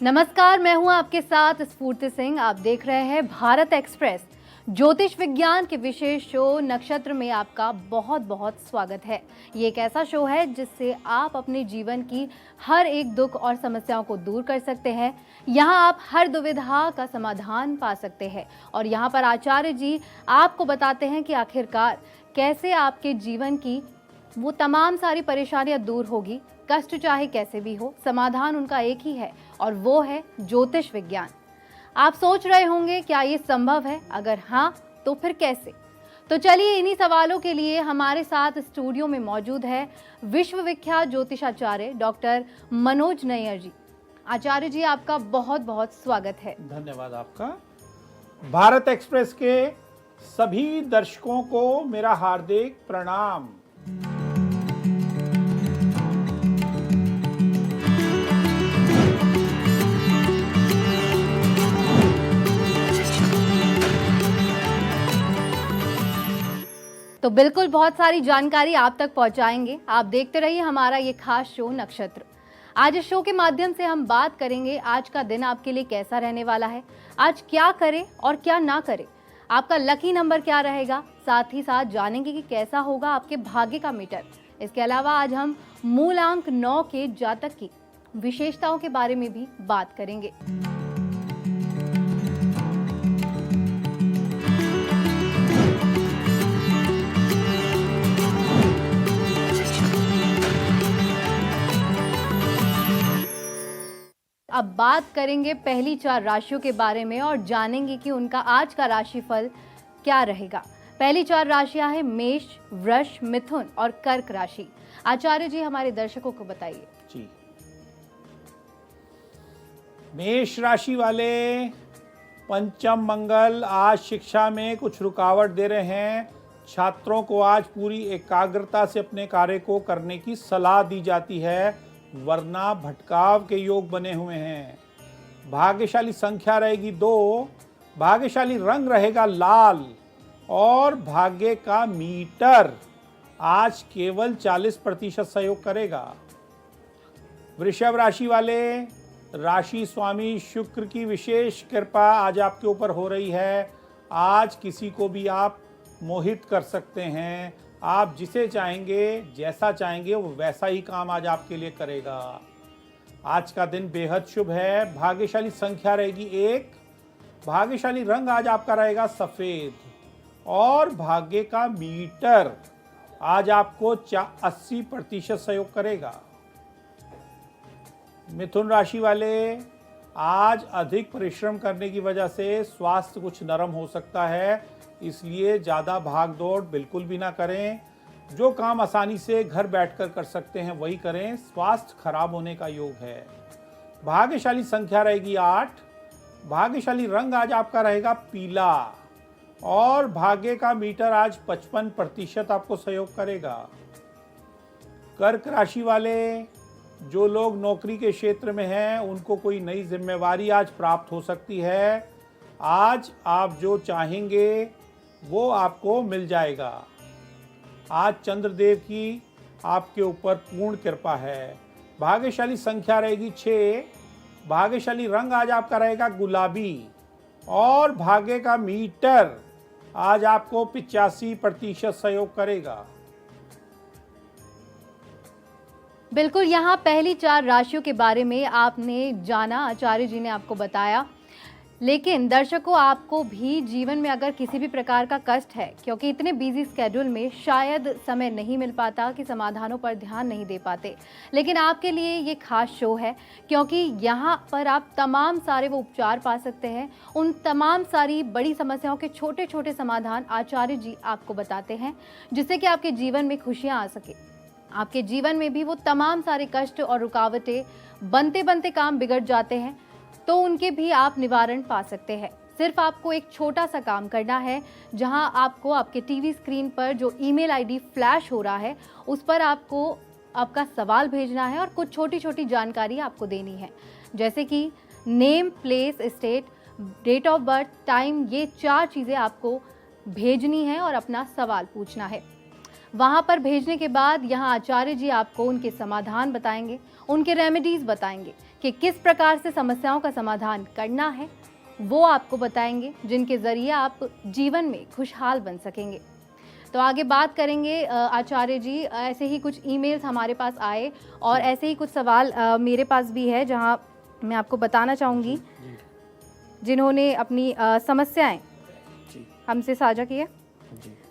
नमस्कार, मैं हूं आपके साथ स्फूर्ति सिंह। आप देख रहे हैं भारत एक्सप्रेस। ज्योतिष विज्ञान के विशेष शो नक्षत्र में आपका बहुत बहुत स्वागत है। ये एक ऐसा शो है जिससे आप अपने जीवन की हर एक दुख और समस्याओं को दूर कर सकते हैं। यहाँ आप हर दुविधा का समाधान पा सकते हैं और यहाँ पर आचार्य जी आपको बताते हैं कि आखिरकार कैसे आपके जीवन की वो तमाम सारी परेशानियां दूर होगी। कष्ट चाहे कैसे भी हो, समाधान उनका एक ही है और वो है ज्योतिष विज्ञान। आप सोच रहे होंगे क्या ये संभव है? अगर हाँ तो फिर कैसे? तो चलिए इन्हीं सवालों के लिए हमारे साथ स्टूडियो में मौजूद है विश्व विख्यात ज्योतिषाचार्य डॉक्टर मनोज नैयर जी। आचार्य जी, आपका बहुत बहुत स्वागत है। धन्यवाद आपका। भारत एक्सप्रेस के सभी दर्शकों को मेरा हार्दिक प्रणाम। तो बिल्कुल बहुत सारी जानकारी आप तक पहुंचाएंगे। आप देखते रहिए हमारा ये खास शो नक्षत्र। आज इस शो के माध्यम से हम बात करेंगे आज का दिन आपके लिए कैसा रहने वाला है, आज क्या करें और क्या ना करें, आपका लकी नंबर क्या रहेगा, साथ ही साथ जानेंगे कि कैसा होगा आपके भाग्य का मीटर। इसके अलावा आज हम मूलांक 9 के जातक की विशेषताओं के बारे में भी बात करेंगे। अब बात करेंगे पहली 4 राशियों के बारे में और जानेंगे कि उनका आज का राशिफल क्या रहेगा। पहली 4 राशियां हैं मेष, वृष, मिथुन और कर्क राशि। आचार्य जी हमारे दर्शकों को बताइए। जी, मेष राशि वाले पंचम मंगल आज शिक्षा में कुछ रुकावट दे रहे हैं। छात्रों को आज पूरी एकाग्रता से अपने कार्य को करने की सलाह दी जाती है, वरना भटकाव के योग बने हुए हैं। भाग्यशाली संख्या रहेगी 2, भाग्यशाली रंग रहेगा लाल और भाग्य का मीटर आज केवल 40% सहयोग करेगा। वृषभ राशि वाले राशि स्वामी शुक्र की विशेष कृपा आज आपके ऊपर हो रही है। आज किसी को भी आप मोहित कर सकते हैं। आप जिसे चाहेंगे, जैसा चाहेंगे, वो वैसा ही काम आज आपके लिए करेगा। आज का दिन बेहद शुभ है। भाग्यशाली संख्या रहेगी 1, भाग्यशाली रंग आज आपका रहेगा सफेद और भाग्य का मीटर आज आपको 80% सहयोग करेगा। मिथुन राशि वाले आज अधिक परिश्रम करने की वजह से स्वास्थ्य कुछ नरम हो सकता है, इसलिए ज़्यादा भाग दौड़ बिल्कुल भी ना करें। जो काम आसानी से घर बैठकर कर सकते हैं वही करें। स्वास्थ्य खराब होने का योग है। भाग्यशाली संख्या रहेगी 8, भाग्यशाली रंग आज आपका रहेगा पीला और भाग्य का मीटर आज 55% आपको सहयोग करेगा। कर्क राशि वाले जो लोग नौकरी के क्षेत्र में हैं उनको कोई नई जिम्मेवारी आज प्राप्त हो सकती है। आज आप जो चाहेंगे वो आपको मिल जाएगा। आज चंद्रदेव की आपके ऊपर पूर्ण कृपा है। भाग्यशाली संख्या रहेगी 6, भाग्यशाली रंग आज आपका रहेगा गुलाबी और भाग्य का मीटर आज आपको 85% सहयोग करेगा। बिल्कुल, यहाँ पहली 4 राशियों के बारे में आपने जाना, आचार्य जी ने आपको बताया। लेकिन दर्शकों, आपको भी जीवन में अगर किसी भी प्रकार का कष्ट है, क्योंकि इतने बिजी स्केड्यूल में शायद समय नहीं मिल पाता कि समाधानों पर ध्यान नहीं दे पाते, लेकिन आपके लिए ये खास शो है क्योंकि यहाँ पर आप तमाम सारे वो उपचार पा सकते हैं। उन तमाम सारी बड़ी समस्याओं के छोटे छोटे समाधान आचार्य जी आपको बताते हैं, जिससे कि आपके जीवन में खुशियाँ आ सके। आपके जीवन में भी वो तमाम सारे कष्ट और रुकावटें बनते बनते काम बिगड़ जाते हैं तो उनके भी आप निवारण पा सकते हैं। सिर्फ आपको एक छोटा सा काम करना है, जहां आपको आपके टीवी स्क्रीन पर जो ईमेल आईडी फ्लैश हो रहा है उस पर आपको आपका सवाल भेजना है और कुछ छोटी छोटी जानकारी आपको देनी है, जैसे कि name, place, state, date of birth, time. ये 4 चीज़ें आपको भेजनी है और अपना सवाल पूछना है। वहाँ पर भेजने के बाद यहाँ आचार्य जी आपको उनके समाधान बताएंगे, उनके रेमेडीज़ बताएंगे कि किस प्रकार से समस्याओं का समाधान करना है, वो आपको बताएंगे, जिनके ज़रिए आप जीवन में खुशहाल बन सकेंगे। तो आगे बात करेंगे आचार्य जी। ऐसे ही कुछ ईमेल्स हमारे पास आए और ऐसे ही कुछ सवाल मेरे पास भी है, जहां मैं आपको बताना चाहूँगी, जिन्होंने अपनी समस्याएं हमसे साझा की है।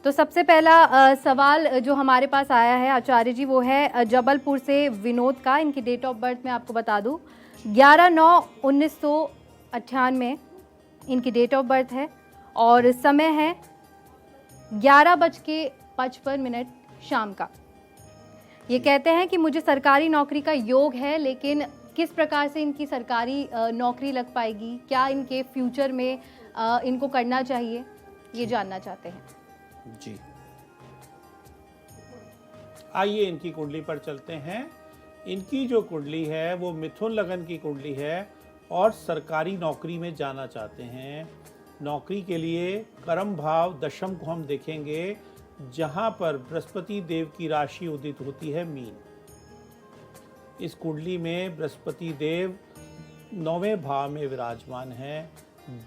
तो सबसे पहला सवाल जो हमारे पास आया है आचार्य जी, वो है जबलपुर से विनोद का। इनकी डेट ऑफ बर्थ मैं आपको बता दूं, 11/9/1998 इनकी डेट ऑफ बर्थ है और समय है 11:55 शाम का। ये कहते हैं कि मुझे सरकारी नौकरी का योग है, लेकिन किस प्रकार से इनकी सरकारी नौकरी लग पाएगी, क्या इनके फ्यूचर में इनको करना चाहिए, ये जानना चाहते हैं जी। आइए इनकी कुंडली पर चलते हैं। इनकी जो कुंडली है वो मिथुन लगन की कुंडली है और सरकारी नौकरी में जाना चाहते हैं। नौकरी के लिए कर्म भाव दशम को हम देखेंगे, जहां पर बृहस्पति देव की राशि उदित होती है मीन। इस कुंडली में बृहस्पति देव 9वें भाव में विराजमान है,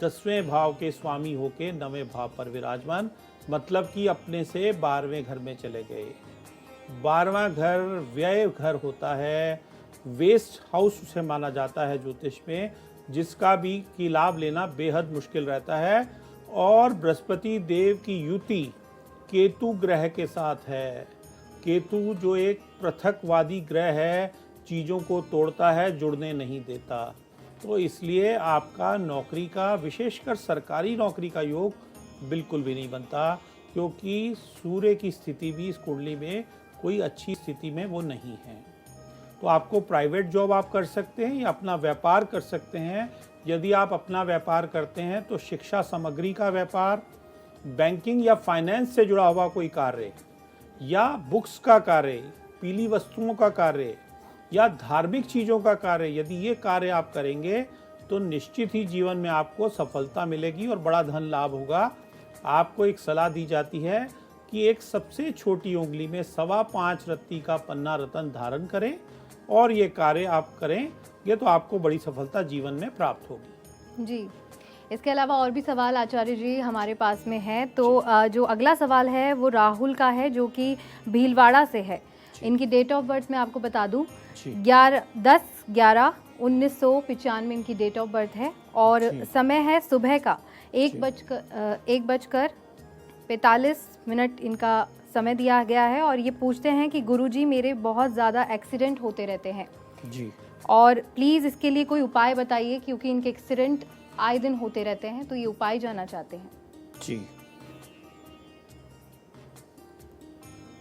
10वें भाव के स्वामी होके 9वें भाव पर विराजमान, मतलब कि अपने से 12वें घर में चले गए। 12वां घर व्यय घर होता है, वेस्ट हाउस उसे माना जाता है ज्योतिष में, जिसका भी की लाभ लेना बेहद मुश्किल रहता है। और बृहस्पति देव की युति केतु ग्रह के साथ है। केतु जो एक पृथकवादी ग्रह है, चीज़ों को तोड़ता है, जुड़ने नहीं देता। तो इसलिए आपका नौकरी का, विशेषकर सरकारी नौकरी का योग बिल्कुल भी नहीं बनता, क्योंकि सूर्य की स्थिति भी इस कुंडली में कोई अच्छी स्थिति में वो नहीं है। तो आपको प्राइवेट जॉब आप कर सकते हैं या अपना व्यापार कर सकते हैं। यदि आप अपना व्यापार करते हैं तो शिक्षा सामग्री का व्यापार, बैंकिंग या फाइनेंस से जुड़ा हुआ कोई कार्य, या बुक्स का कार्य, पीली वस्तुओं का कार्य, या धार्मिक चीज़ों का कार्य, यदि ये कार्य आप करेंगे तो निश्चित ही जीवन में आपको सफलता मिलेगी और बड़ा धन लाभ होगा। आपको एक सलाह दी जाती है कि एक सबसे छोटी उंगली में 5.25 रत्ती का पन्ना रत्न धारण करें और ये कार्य आप करेंगे तो आपको बड़ी सफलता जीवन में प्राप्त होगी। जी। इसके अलावा और भी सवाल आचार्य जी हमारे पास में है। तो जो अगला सवाल है वो राहुल का है, जो कि भीलवाड़ा से है। इनकी डेट ऑफ बर्थ मैं आपको बता दूं, 10/11/1995 इनकी डेट ऑफ बर्थ है और समय है सुबह का 1:45 इनका समय दिया गया है। और ये पूछते हैं कि गुरुजी मेरे बहुत ज़्यादा एक्सीडेंट होते रहते हैं जी, और प्लीज़ इसके लिए कोई उपाय बताइए, क्योंकि इनके एक्सीडेंट आए दिन होते रहते हैं, तो ये उपाय जानना चाहते हैं जी।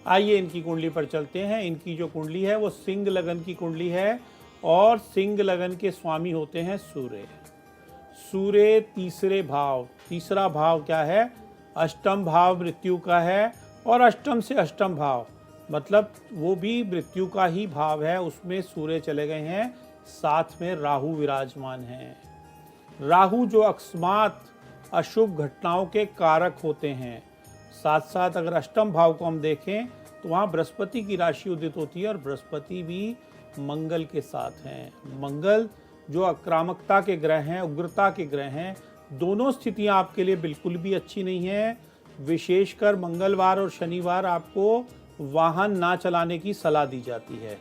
आइए इनकी कुंडली पर चलते हैं। इनकी जो कुंडली है वो सिंह लगन की कुंडली है और सिंह लगन के स्वामी होते हैं सूर्य। सूर्य तीसरा भाव क्या है? अष्टम भाव मृत्यु का है और अष्टम से अष्टम भाव मतलब वो भी मृत्यु का ही भाव है, उसमें सूर्य चले गए हैं। साथ में राहु विराजमान हैं। राहु जो अकस्मात अशुभ घटनाओं के कारक होते हैं। साथ साथ अगर अष्टम भाव को हम देखें तो वहाँ बृहस्पति की राशि उदित होती है और बृहस्पति भी मंगल के साथ हैं। मंगल जो आक्रामकता के ग्रह हैं, उग्रता के ग्रह हैं, दोनों स्थितियाँ आपके लिए बिल्कुल भी अच्छी नहीं है। विशेषकर मंगलवार और शनिवार आपको वाहन ना चलाने की सलाह दी जाती है।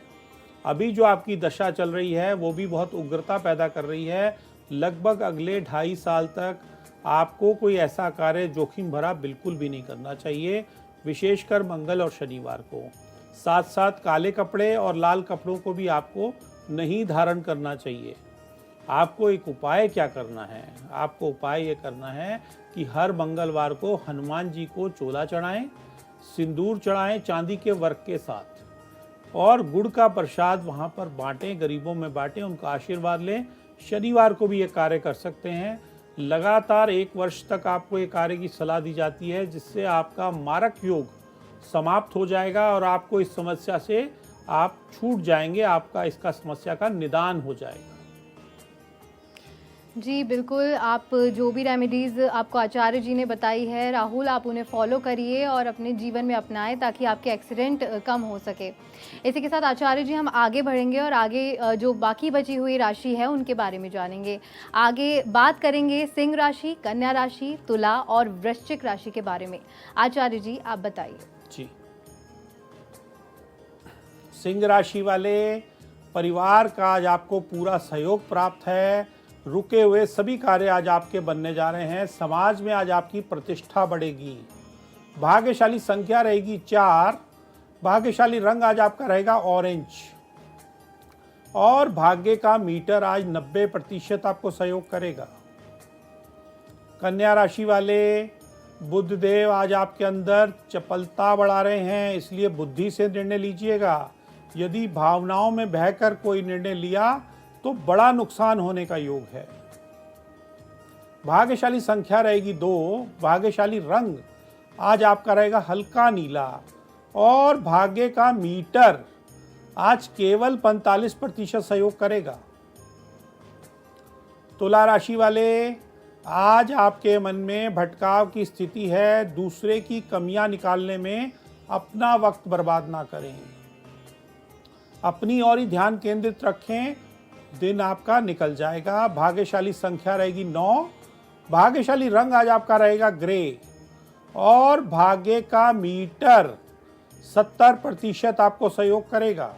अभी जो आपकी दशा चल रही है वो भी बहुत उग्रता पैदा कर रही है। लगभग अगले 2.5 साल तक आपको कोई ऐसा कार्य जोखिम भरा बिल्कुल भी नहीं करना चाहिए, विशेषकर मंगल और शनिवार को। साथ साथ काले कपड़े और लाल कपड़ों को भी आपको नहीं धारण करना चाहिए। आपको एक उपाय क्या करना है? आपको उपाय ये करना है कि हर मंगलवार को हनुमान जी को चोला चढ़ाएं, सिंदूर चढ़ाएं चांदी के वर्क के साथ, और गुड़ का प्रसाद वहाँ पर बांटें, गरीबों में बांटें, उनका आशीर्वाद लें। शनिवार को भी ये कार्य कर सकते हैं। लगातार 1 वर्ष तक आपको ये कार्य की सलाह दी जाती है, जिससे आपका मारक योग समाप्त हो जाएगा और आपको इस समस्या से आप छूट जाएंगे, आपका इसका समस्या का निदान हो जाएगा। जी, बिल्कुल, आप जो भी रेमेडीज़ आपको आचार्य जी ने बताई है, राहुल, आप उन्हें फ़ॉलो करिए और अपने जीवन में अपनाएँ ताकि आपके एक्सीडेंट कम हो सके। इसी के साथ आचार्य जी हम आगे बढ़ेंगे और आगे जो बाकी बची हुई राशि है, उनके बारे में जानेंगे। आगे बात करेंगे सिंह राशि, कन्या राशि, तुला और वृश्चिक राशि के बारे में। आचार्य जी, आप बताइए। जी, सिंह राशि वाले परिवार का आज आपको पूरा सहयोग प्राप्त है। रुके हुए सभी कार्य आज आपके बनने जा रहे हैं। समाज में आज आपकी प्रतिष्ठा बढ़ेगी। भाग्यशाली संख्या रहेगी 4। भाग्यशाली रंग आज आपका रहेगा ऑरेंज और भाग्य का मीटर आज 90% आपको सहयोग करेगा। कन्या राशि वाले, बुध देव आज आपके अंदर चपलता बढ़ा रहे हैं, इसलिए बुद्धि से निर्णय लीजिएगा। यदि भावनाओं में बहकर कोई निर्णय लिया तो बड़ा नुकसान होने का योग है। भाग्यशाली संख्या रहेगी 2। भाग्यशाली रंग आज आपका रहेगा हल्का नीला और भाग्य का मीटर आज केवल 45% सहयोग करेगा। तुला राशि वाले, आज आपके मन में भटकाव की स्थिति है। दूसरे की कमियां निकालने में अपना वक्त बर्बाद ना करें, अपनी ओर ही ध्यान केंद्रित रखें, दिन आपका निकल जाएगा। भाग्यशाली संख्या रहेगी 9। भाग्यशाली रंग आज आपका रहेगा ग्रे और भाग्य का मीटर 70% आपको सहयोग करेगा।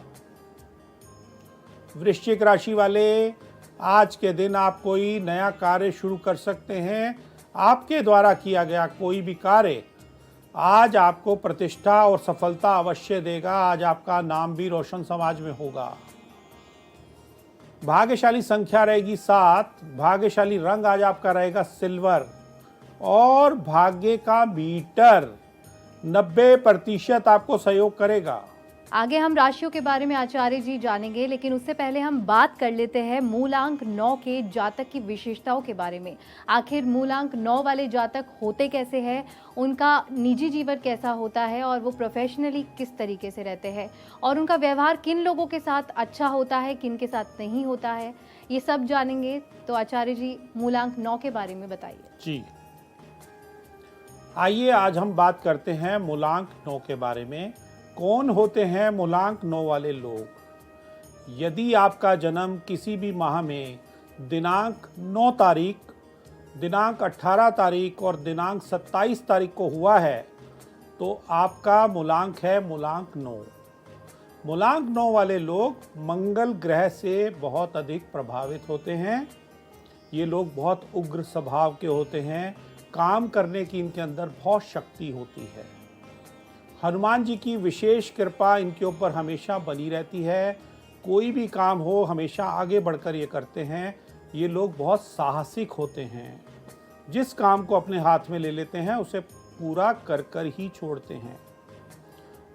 वृश्चिक राशि वाले, आज के दिन आप कोई नया कार्य शुरू कर सकते हैं। आपके द्वारा किया गया कोई भी कार्य आज आपको प्रतिष्ठा और सफलता अवश्य देगा। आज आपका नाम भी रोशन समाज में होगा। भाग्यशाली संख्या रहेगी 7। भाग्यशाली रंग आज आपका रहेगा सिल्वर और भाग्य का मीटर 90% आपको सहयोग करेगा। आगे हम राशियों के बारे में आचार्य जी जानेंगे, लेकिन उससे पहले हम बात कर लेते हैं मूलांक 9 के जातक की विशेषताओं के बारे में। आखिर मूलांक 9 वाले जातक होते कैसे हैं, उनका निजी जीवन कैसा होता है और वो प्रोफेशनली किस तरीके से रहते हैं और उनका व्यवहार किन लोगों के साथ अच्छा होता है, किन के साथ नहीं होता है, ये सब जानेंगे। तो आचार्य जी, मूलांक 9 के बारे में बताइए। जी, आइए आज हम बात करते हैं मूलांक 9 के बारे में। कौन होते हैं मूलांक 9 वाले लोग? यदि आपका जन्म किसी भी माह में दिनांक 9 तारीख, दिनांक 18 तारीख और दिनांक 27 तारीख को हुआ है तो आपका मूलांक है मूलांक 9। मूलांक 9 वाले लोग मंगल ग्रह से बहुत अधिक प्रभावित होते हैं। ये लोग बहुत उग्र स्वभाव के होते हैं। काम करने की इनके अंदर बहुत शक्ति होती है। हनुमान जी की विशेष कृपा इनके ऊपर हमेशा बनी रहती है। कोई भी काम हो हमेशा आगे बढ़कर ये करते हैं। ये लोग बहुत साहसिक होते हैं। जिस काम को अपने हाथ में ले लेते हैं उसे पूरा कर कर ही छोड़ते हैं।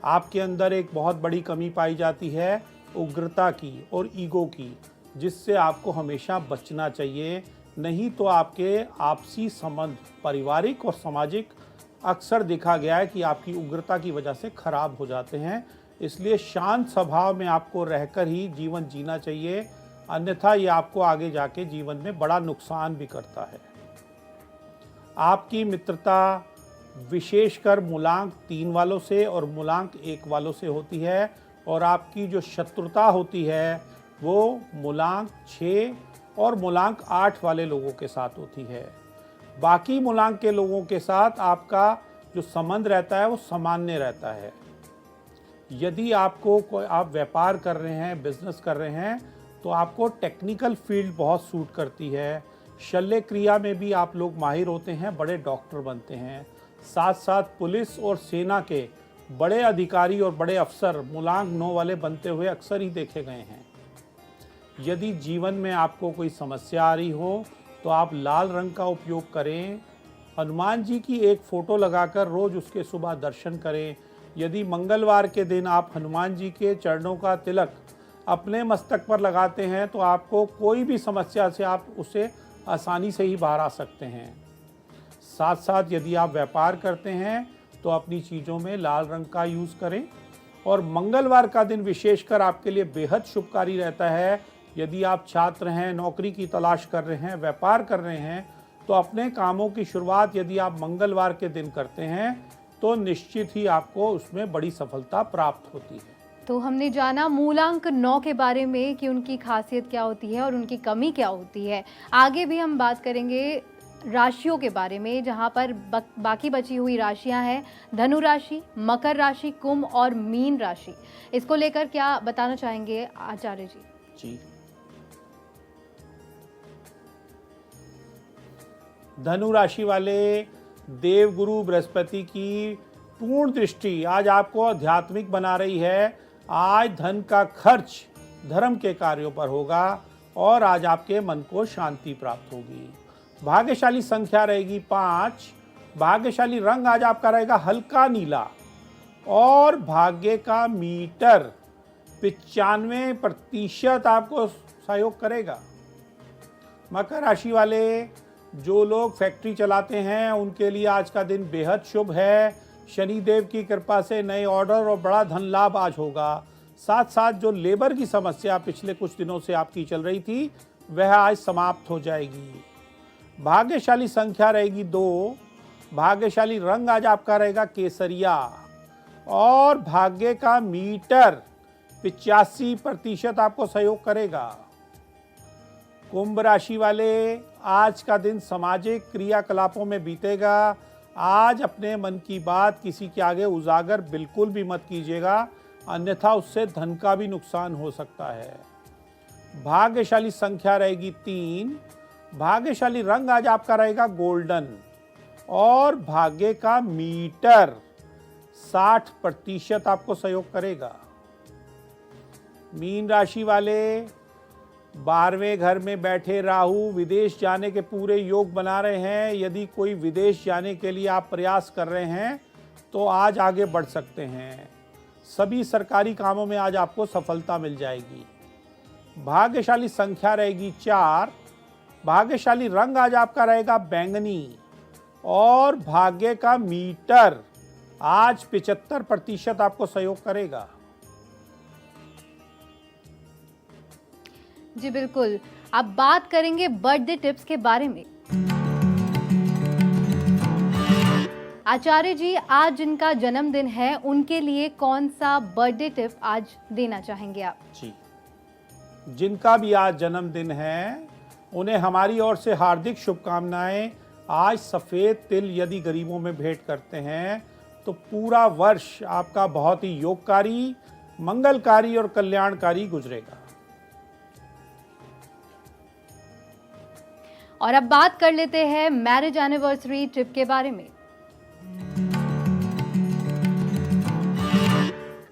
आपके अंदर एक बहुत बड़ी कमी पाई जाती है उग्रता की और ईगो की, जिससे आपको हमेशा बचना चाहिए। नहीं तो आपके आपसी संबंध पारिवारिक और सामाजिक अक्सर देखा गया है कि आपकी उग्रता की वजह से खराब हो जाते हैं। इसलिए शांत स्वभाव में आपको रहकर ही जीवन जीना चाहिए, अन्यथा ये आपको आगे जाके जीवन में बड़ा नुकसान भी करता है। आपकी मित्रता विशेषकर मूलांक 3 वालों से और मूलांक 1 वालों से होती है और आपकी जो शत्रुता होती है वो मूलांक 6 और मूलांक 8 वाले लोगों के साथ होती है। बाकी मूलांक के लोगों के साथ आपका जो संबंध रहता है वो सामान्य रहता है। यदि आप व्यापार कर रहे हैं, बिजनेस कर रहे हैं तो आपको टेक्निकल फील्ड बहुत सूट करती है। शल्य क्रिया में भी आप लोग माहिर होते हैं, बड़े डॉक्टर बनते हैं। साथ साथ पुलिस और सेना के बड़े अधिकारी और बड़े अफसर मूलांक 9 वाले बनते हुए अक्सर ही देखे गए हैं। यदि जीवन में आपको कोई समस्या आ रही हो तो आप लाल रंग का उपयोग करें। हनुमान जी की एक फ़ोटो लगाकर रोज़ उसके सुबह दर्शन करें। यदि मंगलवार के दिन आप हनुमान जी के चरणों का तिलक अपने मस्तक पर लगाते हैं तो आपको कोई भी समस्या से आप उसे आसानी से ही बाहर आ सकते हैं। साथ साथ यदि आप व्यापार करते हैं तो अपनी चीज़ों में लाल रंग का यूज़ करें। और मंगलवार का दिन विशेषकर आपके लिए बेहद शुभकारी रहता है। यदि आप छात्र हैं, नौकरी की तलाश कर रहे हैं, व्यापार कर रहे हैं, तो अपने कामों की शुरुआत यदि आप मंगलवार के दिन करते हैं तो निश्चित ही आपको उसमें बड़ी सफलता प्राप्त होती है। तो हमने जाना मूलांक 9 के बारे में कि उनकी खासियत क्या होती है और उनकी कमी क्या होती है। आगे भी हम बात करेंगे राशियों के बारे में, जहां पर बाकी बची हुई राशियां हैं धनु राशि, मकर राशि, कुंभ और मीन राशि। इसको लेकर क्या बताना चाहेंगे आचार्य जी? जी, धनु राशि वाले देवगुरु बृहस्पति की पूर्ण दृष्टि आज आपको आध्यात्मिक बना रही है। आज धन का खर्च धर्म के कार्यों पर होगा और आज आपके मन को शांति प्राप्त होगी। भाग्यशाली संख्या रहेगी 5। भाग्यशाली रंग आज आपका रहेगा हल्का नीला और भाग्य का मीटर 95% आपको सहयोग करेगा। मकर राशि वाले जो लोग फैक्ट्री चलाते हैं उनके लिए आज का दिन बेहद शुभ है। शनिदेव की कृपा से नए ऑर्डर और बड़ा धन लाभ आज होगा। साथ साथ जो लेबर की समस्या पिछले कुछ दिनों से आपकी चल रही थी वह आज समाप्त हो जाएगी। भाग्यशाली संख्या रहेगी 2। भाग्यशाली रंग आज आपका रहेगा केसरिया और भाग्य का मीटर 85% आपको सहयोग करेगा। कुंभ राशि वाले आज का दिन सामाजिक क्रियाकलापों में बीतेगा। आज अपने मन की बात किसी के आगे उजागर बिल्कुल भी मत कीजिएगा, अन्यथा उससे धन का भी नुकसान हो सकता है। भाग्यशाली संख्या रहेगी 3। भाग्यशाली रंग आज आपका रहेगा गोल्डन और भाग्य का मीटर 60% आपको सहयोग करेगा। मीन राशि वाले 12वें घर में बैठे राहु विदेश जाने के पूरे योग बना रहे हैं। यदि कोई विदेश जाने के लिए आप प्रयास कर रहे हैं तो आज आगे बढ़ सकते हैं। सभी सरकारी कामों में आज आपको सफलता मिल जाएगी। भाग्यशाली संख्या रहेगी 4। भाग्यशाली रंग आज आपका रहेगा बैंगनी और भाग्य का मीटर आज 75% आपको सहयोग करेगा। जी बिल्कुल। अब बात करेंगे बर्थडे टिप्स के बारे में। आचार्य जी, आज जिनका जन्मदिन है उनके लिए कौन सा बर्थडे टिप आज देना चाहेंगे आप? जी, जिनका भी आज जन्मदिन है उन्हें हमारी ओर से हार्दिक शुभकामनाएं। आज सफ़ेद तिल यदि गरीबों में भेंट करते हैं तो पूरा वर्ष आपका बहुत ही योगकारी, मंगलकारी और कल्याणकारी गुजरेगा। और अब बात कर लेते हैं मैरिज एनिवर्सरी टिप के बारे में।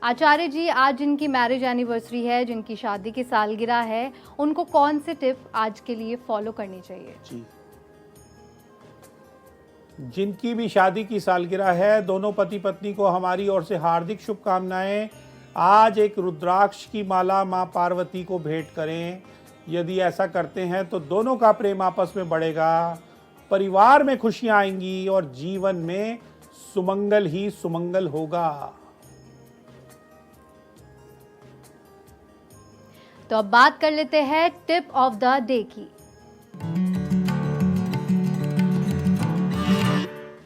आचार्य जी, आज जिनकी मैरिज एनिवर्सरी है, जिनकी शादी की सालगिरह है, उनको कौन से टिप आज के लिए फॉलो करनी चाहिए? जी, जिनकी भी शादी की सालगिरह है, दोनों पति पत्नी को हमारी ओर से हार्दिक शुभकामनाएं। आज एक रुद्राक्ष की माला मां पार्वती को भेंट करें। यदि ऐसा करते हैं तो दोनों का प्रेम आपस में बढ़ेगा, परिवार में खुशियां आएंगी और जीवन में सुमंगल ही सुमंगल होगा। तो अब बात कर लेते हैं टिप ऑफ द डे की।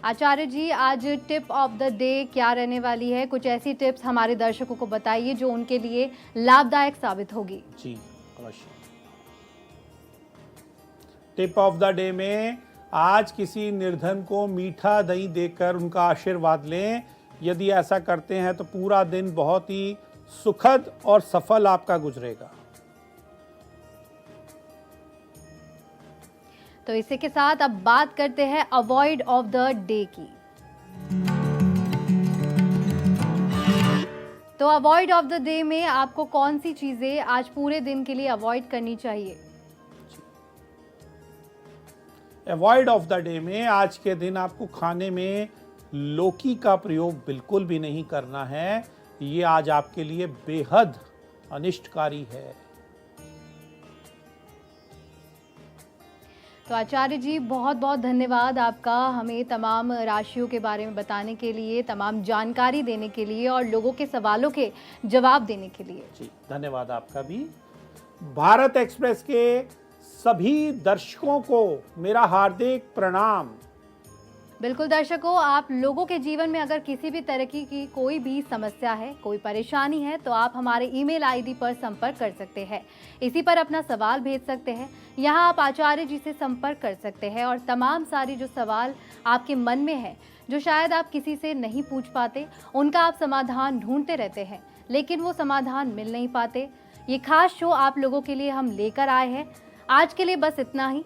आचार्य जी, आज टिप ऑफ द डे क्या रहने वाली है? कुछ ऐसी टिप्स हमारे दर्शकों को बताइए जो उनके लिए लाभदायक साबित होगी। जी अवश्य। टिप ऑफ द डे में आज किसी निर्धन को मीठा दही देकर उनका आशीर्वाद लें। यदि ऐसा करते हैं तो पूरा दिन बहुत ही सुखद और सफल आपका गुजरेगा। तो इसी के साथ अब बात करते हैं अवॉइड ऑफ द डे की। तो अवॉइड ऑफ द डे में आपको कौन सी चीजें आज पूरे दिन के लिए अवॉइड करनी चाहिए? अवॉइड ऑफ द डे में आज के दिन आपको खाने में लौकी का प्रयोग बिल्कुल भी नहीं करना है। ये आज आपके लिए बेहद अनिष्टकारी है। तो आचार्य जी, बहुत बहुत धन्यवाद आपका हमें तमाम राशियों के बारे में बताने के लिए, तमाम जानकारी देने के लिए और लोगों के सवालों के जवाब देने के लिए। जी धन्यवाद आपका भी। भारत एक्सप्रेस के सभी दर्शकों को मेरा हार्दिक प्रणाम। बिल्कुल दर्शकों, आप लोगों के जीवन में अगर किसी भी तरह की कोई भी समस्या है, कोई परेशानी है, तो आप हमारे ईमेल आईडी पर संपर्क कर सकते हैं। इसी पर अपना सवाल भेज सकते हैं। यहाँ आप आचार्य जी से संपर्क कर सकते हैं और तमाम सारी जो सवाल आपके मन में है, जो शायद आप किसी से नहीं पूछ पाते, उनका आप समाधान ढूंढते रहते हैं, लेकिन वो समाधान मिल नहीं पाते। ये खास शो आप लोगों के लिए हम लेकर आए हैं। आज के लिए बस इतना ही।